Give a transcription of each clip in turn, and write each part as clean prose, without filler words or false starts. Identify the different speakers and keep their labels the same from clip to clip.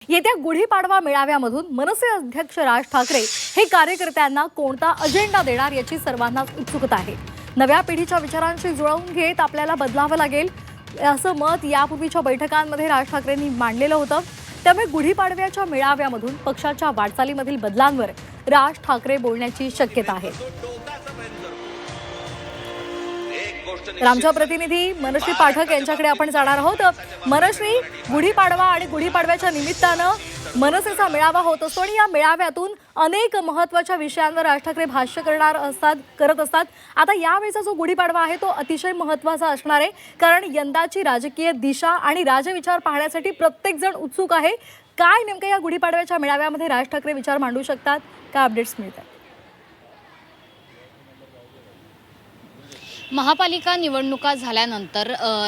Speaker 1: येत्या गुढीपाडवा मेळाव्यामधून मनसे अध्यक्ष राज ठाकरे हे कार्यकर्त्यांना कोणता अजेंडा देणार याची सर्वांनाच उत्सुकता आहे। नव्या पिढीच्या विचारांशी जुळवून घेत आपल्याला बदलावं लागेल असं मत यापूर्वीच्या बैठकांमध्ये राज ठाकरेंनी मांडलेलं होतं। त्यामुळे गुढीपाडव्याच्या मेळाव्यामधून पक्षाच्या वाटचालीमधील बदलांवर राज ठाकरे बोलण्याची शक्यता आहे। आमच्या प्रतिनिधी मनश्री पाठक यांच्याकडे आपण जाणार आहोत। मनश्री, गुढीपाडवा आणि गुढीपाडव्याच्या निमित्तानं मनसेचा मेळावा होत असतो आणि या मेळाव्यातून अनेक महत्त्वाच्या विषयांवर राज ठाकरे भाष्य करत असतात। आता यावेळेचा जो गुढीपाडवा आहे तो अतिशय महत्त्वाचा असणार आहे, कारण यंदाची राजकीय दिशा आणि राजविचार पाहण्यासाठी प्रत्येक जण उत्सुक आहे। काय नेमकं या गुढीपाडव्याच्या मेळाव्यामध्ये राज ठाकरे विचार मांडू शकतात, काय अपडेट्स मिळतात?
Speaker 2: महापालिका निवडणुका झाल्यानंतर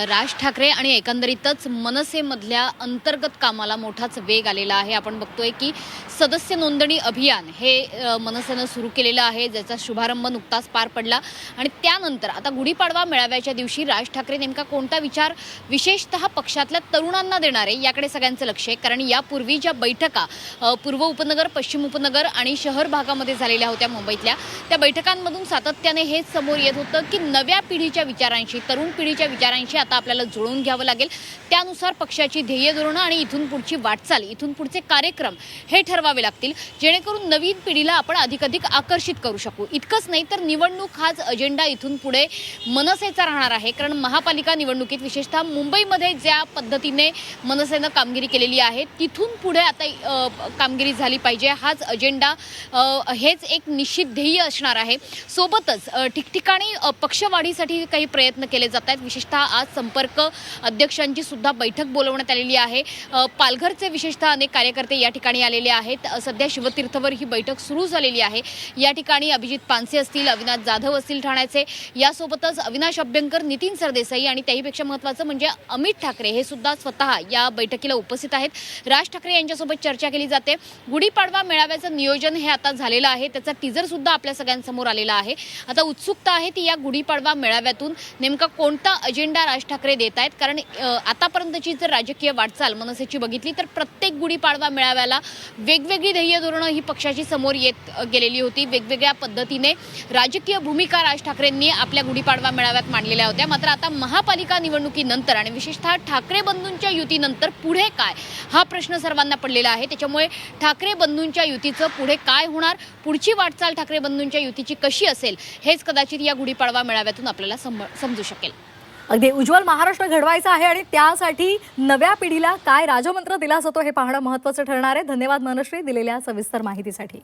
Speaker 2: राज ठाकरे आणि एकंदरीतच मनसेमधल्या अंतर्गत कामाला मोठाच वेग आलेला आहे। आपण बघतोय की सदस्य नोंदणी अभियान हे मनसेनं सुरू केलेलं आहे, ज्याचा शुभारंभ नुकताच पार पडला आणि त्यानंतर आता गुढीपाडवा मेळाव्याच्या दिवशी राज ठाकरे नेमका कोणता विचार विशेषतः पक्षातल्या तरुणांना देणार आहे याकडे सगळ्यांचं लक्ष आहे। कारण यापूर्वी ज्या बैठका पूर्व उपनगर, पश्चिम उपनगर आणि शहर भागामध्ये झालेल्या होत्या मुंबईतल्या, त्या बैठकांमधून सातत्याने हेच समोर येत होतं की नव्या पिढीच्या विचारांशी, तरुण पिढीच्या विचारांशी आता आपल्याला जुळवून घ्यावं लागेल। त्यानुसार पक्षाची ध्येय धोरणं आणि इथून पुढची वाटचाल, इथून पुढचे कार्यक्रम हे ठरवावे लागतील, जेणेकरून नवीन पिढीला आपण अधिकाधिक आकर्षित करू शकू। इतकंच नाही तर निवडणूक हाच अजेंडा इथून पुढे मनसेचा राहणार आहे। कारण महापालिका निवडणुकीत विशेषतः मुंबईमध्ये ज्या पद्धतीने मनसेनं कामगिरी केलेली आहे, तिथून पुढे आता कामगिरी झाली पाहिजे, हाच अजेंडा, हेच एक निश्चित ध्येय असणार आहे। सोबतच ठिकठिकाणी पक्षवाढीसाठी काही प्रयत्न केले जात आहेत। विशेषतः आज संपर्क अध्यक्षांची सुद्धा बैठक बोलवण्यात आलेली आहे। पालघरचे विशेषतः अनेक कार्यकर्ते या ठिकाणी आलेले आहेत। सध्या शिवतीर्थवर ही बैठक सुरू झालेली आहे। या ठिकाणी अभिजित पानसे असतील, अविनाश जाधव असतील ठाण्याचे, यासोबतच अविनाश अभ्यंकर, नितीन सरदेसाई आणि त्याहीपेक्षा महत्त्वाचं म्हणजे अमित ठाकरे हे सुद्धा स्वतः या बैठकीला उपस्थित आहेत। राज ठाकरे यांच्यासोबत चर्चा केली जाते। गुढीपाडवा मेळाव्याचं नियोजन हे आता झालेलं आहे, त्याचा टीजर सुद्धा आपल्या सगळ्यांसमोर आलेला आहे। आता उत्सुकता आहे ती या गुढीपाडवा मेळाव्यातून नेमका कोणता अजेंडा राज ठाकरे देत आहेत। कारण आतापर्यंतची जर राजकीय वाटचाल मनसेची बघितली तर प्रत्येक गुढीपाडवा मेळाव्याला वेगवेगळी ध्येय धोरणं ही पक्षाची समोर येत गेलेली होती। वेगवेगळ्या पद्धतीने राजकीय भूमिका राज ठाकरेंनी आपल्या गुढीपाडवा मेळाव्यात मांडलेल्या होत्या। मात्र आता महापालिका निवडणुकीनंतर आणि विशेषतः ठाकरे बंधूंच्या युतीनंतर पुढे काय, हा प्रश्न सर्वांना पडलेला आहे। त्याच्यामुळे ठाकरे बंधूंच्या युतीचं पुढे काय होणार, पुढची वाटचाल ठाकरे बंधूंच्या युतीची कशी असेल, हेच कदाचित या गुढीपाडवा मेळाव्यातून आपल्याला समजू शकेल।
Speaker 1: अगदी उज्ज्वल महाराष्ट्र घडवायचा आहे आणि त्यासाठी नव्या पिढीला काय राजमंत्र दिला जातो हे पाहणं महत्त्वाचं ठरणार आहे। धन्यवाद मनश्री, दिलेल्या सविस्तर माहितीसाठी।